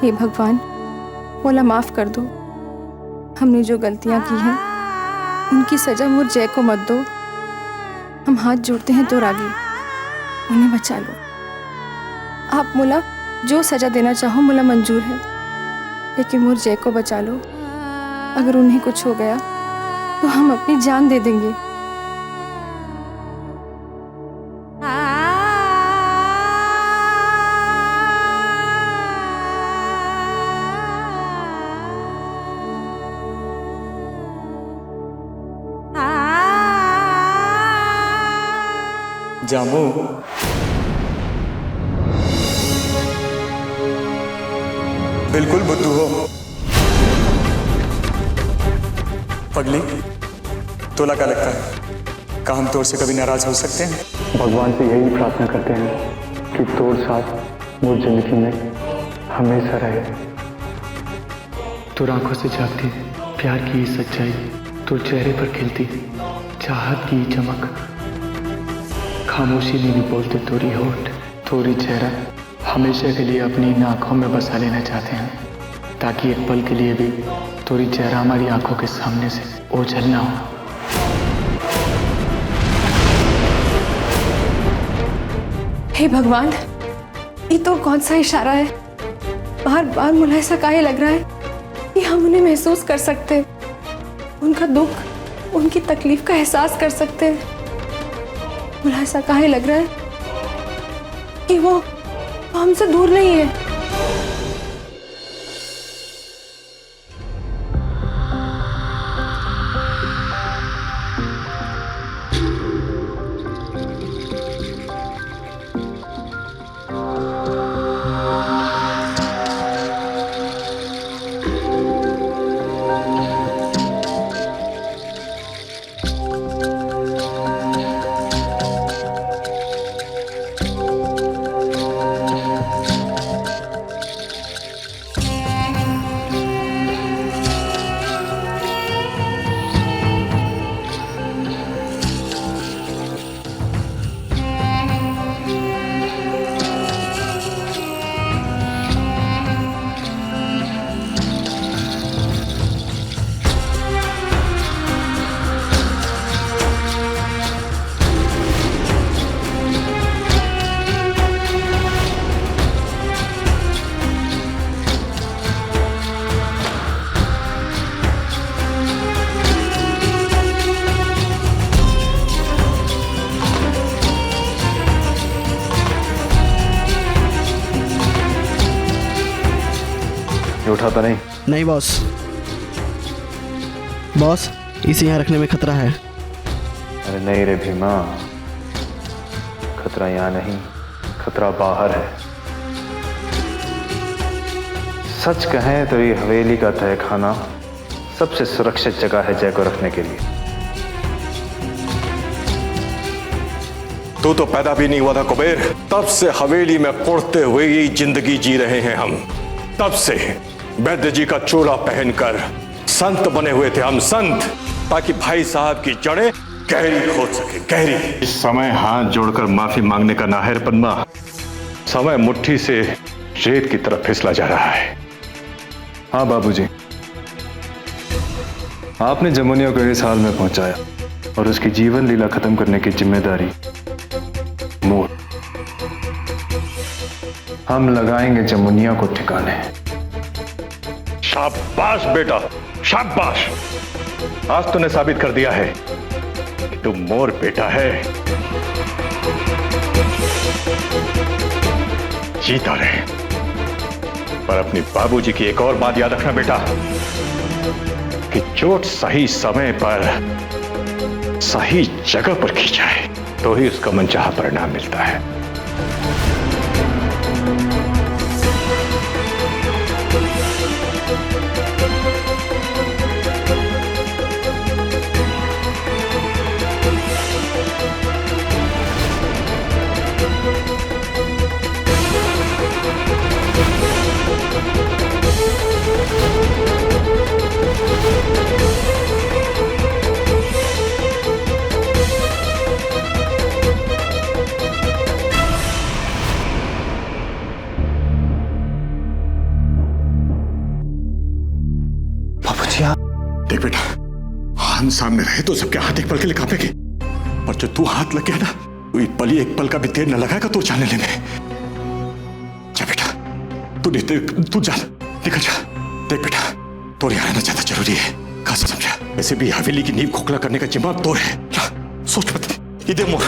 हे भगवान, मौला माफ कर दो। हमने जो गलतियां की हैं उनकी सजा मोर जय को मत दो। हम हाथ जोड़ते हैं तो रागी, उन्हें बचा लो। आप मौला जो सजा देना चाहो मौला मंजूर है, लेकिन मोर जय को बचा लो। अगर उन्हें कुछ हो गया तो हम अपनी जान दे देंगे। जामू, बिल्कुल बुद्धू हो। पगली, तोला क्या लगता है, क्या हम तोर से कभी नाराज हो सकते हैं? भगवान से यही प्रार्थना करते हैं कि तोर साथ वो जिंदगी में हमेशा रहे। तोर आंखों से झांकती प्यार की सच्चाई, तोर चेहरे पर खिलती चाहत की चमक, खामोशी में नहीं बोलते तोरी होठ, तोरी चेहरा हमेशा के लिए अपनी इन आंखों में बसा लेना चाहते हैं, ताकि एक पल के लिए भी तोरी चेहरा हमारी आंखों के सामने से ओझल ना हो। हे भगवान, ये तो कौन सा इशारा है? बार बार मुझे ऐसा काहे लग रहा है कि हम उन्हें महसूस कर सकते, उनका दुख, उनकी तकलीफ का एहसास कर सकते हैं। मुझे ऐसा काहे लग रहा है कि वो हमसे दूर नहीं है। उठाता नहीं? नहीं बॉस। बॉस, इसे यहाँ रखने में खतरा है। अरे नहीं रे भीमा, खतरा यहाँ नहीं, खतरा बाहर है। सच कहें तो ये हवेली का तहखाना सबसे सुरक्षित जगह है जय को रखने के लिए। तू तो पैदा भी नहीं हुआ था कुबेर, तब से हवेली में कुड़ते हुए ही जिंदगी जी रहे हैं हम। तब से वैद्य जी का चोला पहनकर संत बने हुए थे हम, संत, ताकि भाई साहब की जड़ें गहरी हो सके, गहरी। इस समय हाथ जोड़कर माफी मांगने का ना है पद्मा, समय मुट्ठी से रेत की तरफ फिसला जा रहा है। हाँ बाबूजी, आपने जमुनिया को इस हाल में पहुंचाया और उसकी जीवन लीला खत्म करने की जिम्मेदारी मोर। हम लगाएंगे जमुनिया को ठिकाने। शाबाश बेटा, शाबाश। आज तूने साबित कर दिया है कि तू मोर बेटा है। जीता रहे, पर अपनी बाबूजी की एक और बात याद रखना बेटा, कि चोट सही समय पर सही जगह पर की जाए तो ही उसका मनचाहा परिणाम मिलता है। कहे तो सबके हाथ एक पल के लिए कांपेंगे, पर जो तू हाथ लग गया ना, तो एक पल ही एक पल का भी देर न लगाएगा तो जाने लेने। जा बेटा, तू जा, निकल जा। देख बेटा, तो यहाँ रहना ज्यादा जरूरी है, कहा से समझा? वैसे भी हवेली की नींव खोखला करने का जिम्मा तो है। सोच मत, इधर मोड़।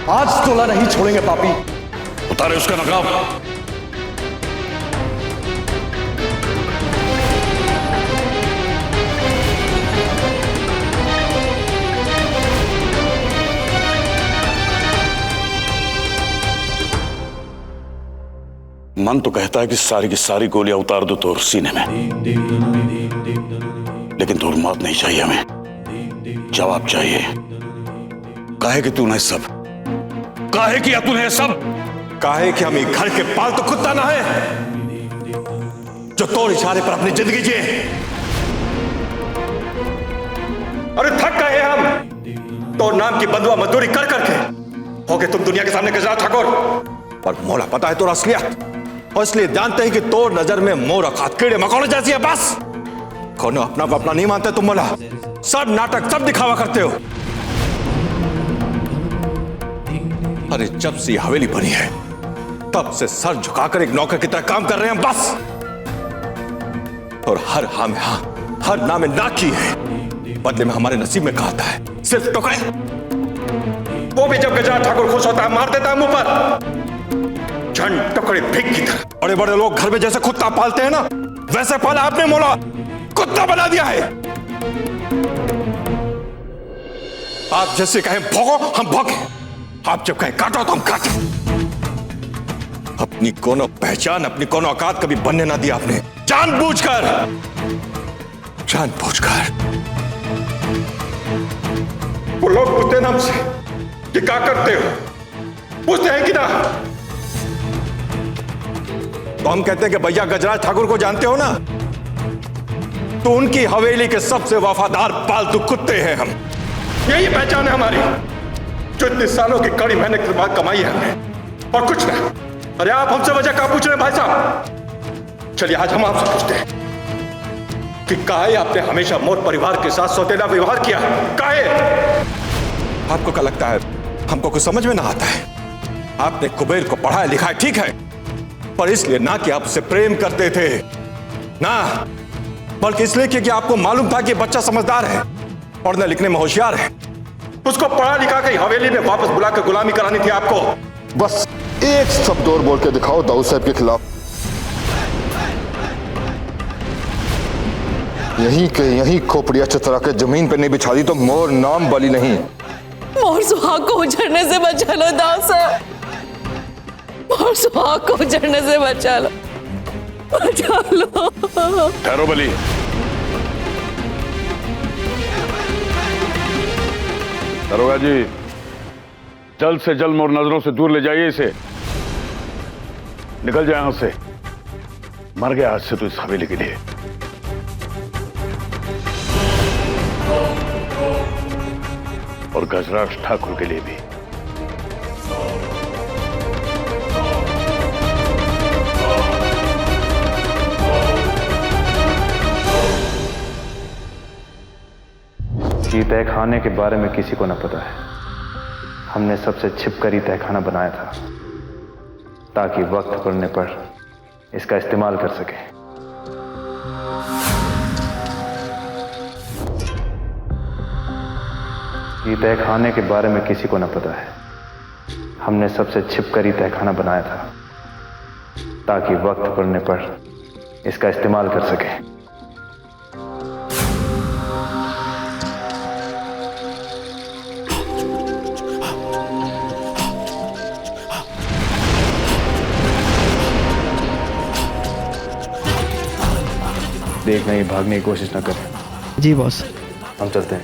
आज तोला नहीं छोड़ेंगे पापी। उतारे उसका नकाब। मन तो कहता है कि सारी की सारी गोलियां उतार दो तोर सीने में, लेकिन तोर मौत नहीं चाहिए हमें। जवाब चाहिए। काहे कि तूने सब, काहे किया तूने सब? काहे कि हम एक घर के पालतू कुत्ता ना है जो तोड़ इशारे पर अपनी जिंदगी जिए। अरे थक गए हम तो नाम की बंधुआ मजदूरी कर करके। हो गए तुम दुनिया के सामने गजराज ठाकुर। और मोला पता है तो असलियत, और इसलिए जानते हैं कि तोड़ नजर में मोर अखात कीड़े मकोड़े जैसी है बस। कौन अपना को अपना नहीं मानते तुम मोला। सब नाटक, सब दिखावा करते हो। अरे जब से हवेली बनी है तब से सर झुकाकर एक नौकर की तरह काम कर रहे हैं बस। और हर हाँ में हाँ, हर ना में ना की है। बदले में हमारे नसीब में कहा था सिर्फ टुकड़े। वो भी जब गजराज ठाकुर खुश होता है मार देता है मुंह पर। झंड टुकड़े भिग की तरह। बड़े बड़े लोग घर में जैसे कुत्ता पालते हैं ना, वैसे पाला आपने मोला, कुत्ता बना दिया है। आप जैसे कहें भोगो हम भोगे, आप जब कहें काटो तो हम काटे। अपनी कोनो पहचान, अपनी कोनो औकात कभी बनने ना दिया आपने। जानबूझकर, जानबूझकर। वो लोग पूछते हैं हमसे कि क्या करते हो, पूछते हैं कि ना, तो हम कहते हैं कि भैया गजराज ठाकुर को जानते हो ना, तो उनकी हवेली के सबसे वफादार पालतू कुत्ते हैं हम। यही पहचान है हमारी, जो इतने सालों की कड़ी मेहनत के बाद कमाई है हमने, और कुछ ना। अरे आप हमसे वजह क्या पूछ रहे हैं भाई साहब? चलिए आज हम आपसे पूछते हैं कि काहे आपने हमेशा मोर परिवार के साथ सौतेला व्यवहार किया? काहे? आपको क्या लगता है हमको कुछ समझ में ना आता है? आपने कुबेर को पढ़ाया लिखा है ठीक है, पर इसलिए ना कि आप उससे प्रेम करते थे ना, बल्कि इसलिए कि आपको मालूम था कि बच्चा समझदार है, पढ़ने लिखने में होशियार है। उसको पढ़ा लिखा के हवेली में वापस बुलाकर गुलामी करानी थी आपको। बस एक शब्द और बोल के दिखाओ दाऊद साहब के खिलाफ। यहीं के यहीं खोपड़िया चतरा के जमीन पे नहीं बिछा दी तो मोर नाम बली नहीं। मोर सुहाग को उजड़ने से बचा लो दाऊद साहब, मोर सुहाग को उजड़ने से बचा लो, बचा लो। ठहरो बली। दरोगा जी, जल्द से जल्द मोर नजरों से दूर ले जाइए इसे। निकल जाए यहां से। मर गया आज से तो इस हवेली के लिए। और गजराज ठाकुर के लिए भी। ये तहखाने के बारे में किसी को न पता है। हमने सबसे छिपकर ही तहखाना बनाया था ताकि वक्त पड़ने पर इसका इस्तेमाल कर सके। ये तहखाने के बारे में किसी को न पता है। हमने सबसे छिपकर ही तहखाना बनाया था ताकि वक्त पड़ने पर इसका इस्तेमाल कर सके। देखना ये भागने की कोशिश ना करें। जी बॉस। हम चलते हैं।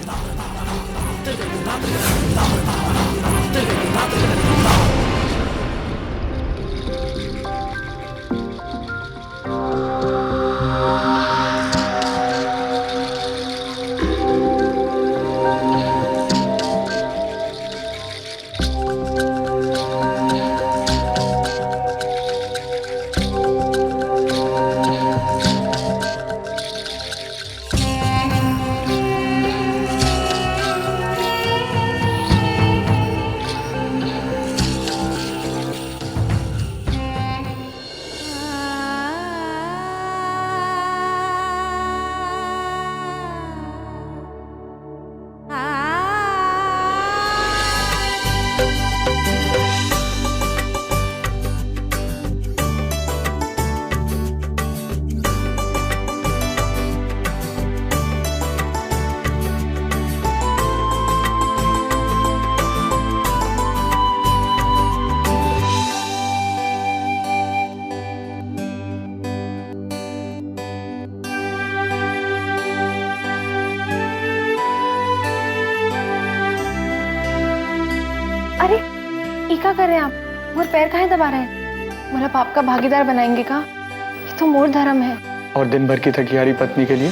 क्या कर रहे हैं आप? मोर पैर काहे दबा रहे हैं? मोला पाप का भागीदार बनाएंगे का? ये तो मोर धर्म है। और दिन भर की थकियारी पत्नी के लिए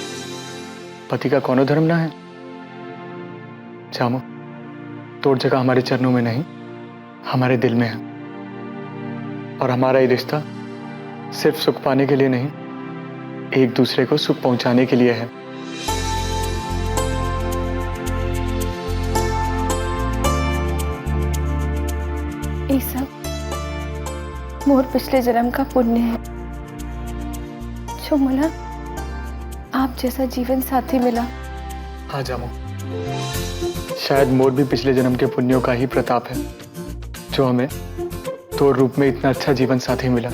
पति का कौनो धर्म ना है। जामो, तोड़ जगह हमारे चरणों में नहीं, हमारे दिल में है। और हमारा ये रिश्ता सिर्फ सुख पाने के लिए नहीं, एक दूसरे को सुख पहुंचाने के लिए है। ये सब मोर पिछले जन्म का पुण्य है, जो मला आप जैसा जीवन साथी मिला। हाँ जामो, शायद मोर भी पिछले जन्म के पुण्यों का ही प्रताप है, जो हमें तोड़ रूप में इतना अच्छा जीवन साथी मिला।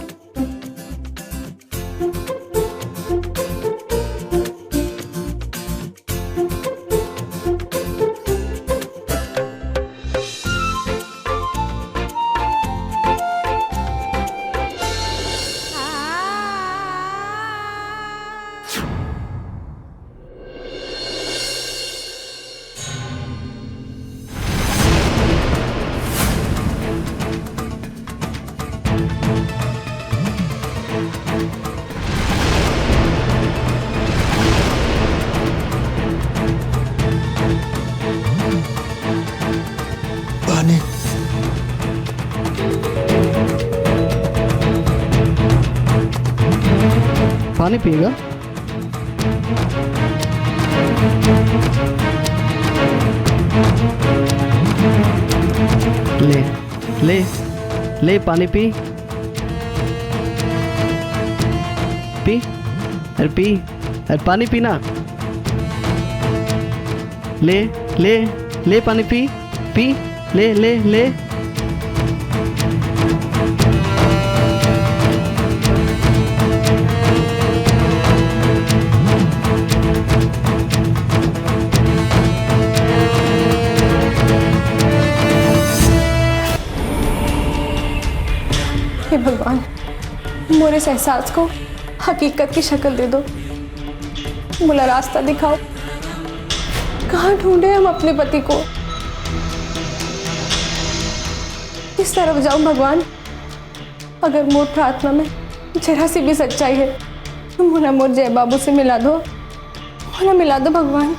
पानी पिएगा? ले ले ले, पानी पी पी, अरे पी, अरे पानी पीना। ले ले ले, पानी पी पी, ले ले ले। हे भगवान, मोरे इस एहसास को हकीकत की शक्ल दे दो। मुझे रास्ता दिखाओ, कहाँ ढूंढे हम अपने पति को? इस तरफ जाऊं भगवान। अगर मोर प्रार्थना में जरा सी भी सच्चाई है तो मुझे मोर जय बाबू से मिला दो, मुझे मिला दो भगवान।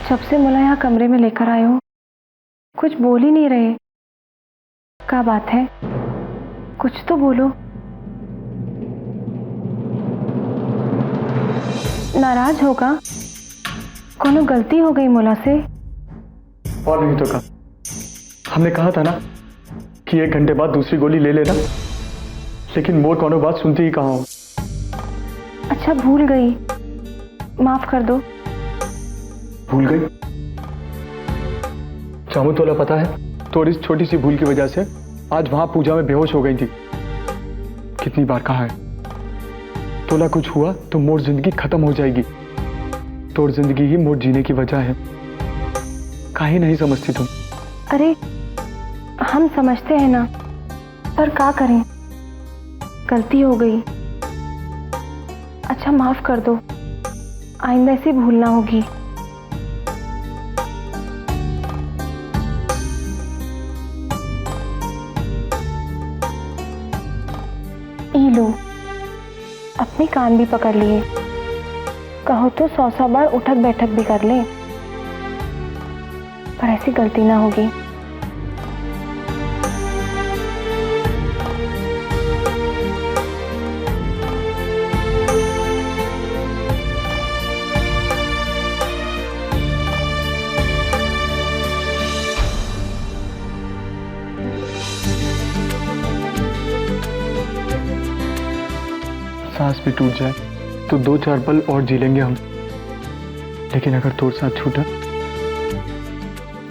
जब से मुला यहाँ कमरे में लेकर आए हो, कुछ बोल ही नहीं रहे। क्या बात है? कुछ तो बोलो। नाराज होगा? कोनो गलती हो गई मुला से? और नहीं तो कहा, हमने कहा था ना कि 1 घंटे बाद दूसरी गोली ले लेना, लेकिन मोर कोनो बात सुनती ही कहाँ हो। अच्छा भूल गई, माफ कर दो। भूल गई? चामू तोला पता है, थोड़ी छोटी सी भूल की वजह से आज वहां पूजा में बेहोश हो गई थी। कितनी बार कहा है, तोला कुछ हुआ तो मोर जिंदगी खत्म हो जाएगी। तोर जिंदगी ही मोर जीने की वजह है। काहे नहीं समझती तुम? अरे हम समझते हैं ना, पर क्या करें, गलती हो गई। अच्छा माफ कर दो, आइंदा ऐसी भूल ना होगी। ई लो, अपने कान भी पकड़ लिए, कहो तो 100 बार उठक बैठक भी कर ले, पर ऐसी गलती ना होगी। सांस भी टूट जाए तो 2-4 पल और जी लेंगे हम, लेकिन अगर तोर साथ छूटा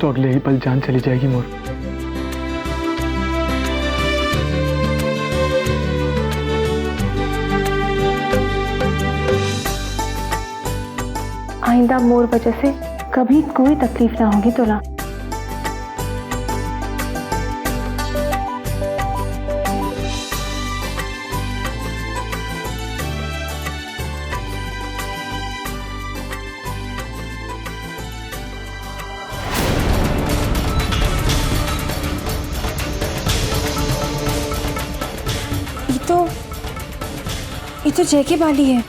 तो अगले ही पल जान चली जाएगी मोर। आइंदा मोर वजह से कभी कोई तकलीफ ना होगी तोला। ये तो जय की बाली है।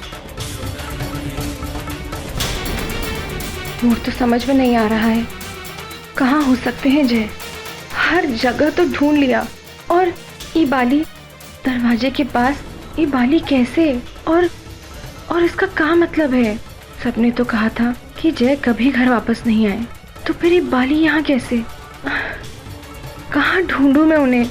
मोर तो समझ में नहीं आ रहा है, कहाँ हो सकते हैं जय। हर जगह तो ढूंढ लिया, और ये बाली दरवाजे के पास, ये बाली कैसे, और इसका क्या मतलब है? सबने तो कहा था कि जय कभी घर वापस नहीं आए, तो फिर ये बाली यहाँ कैसे? कहाँ ढूंढूं मैं उन्हें?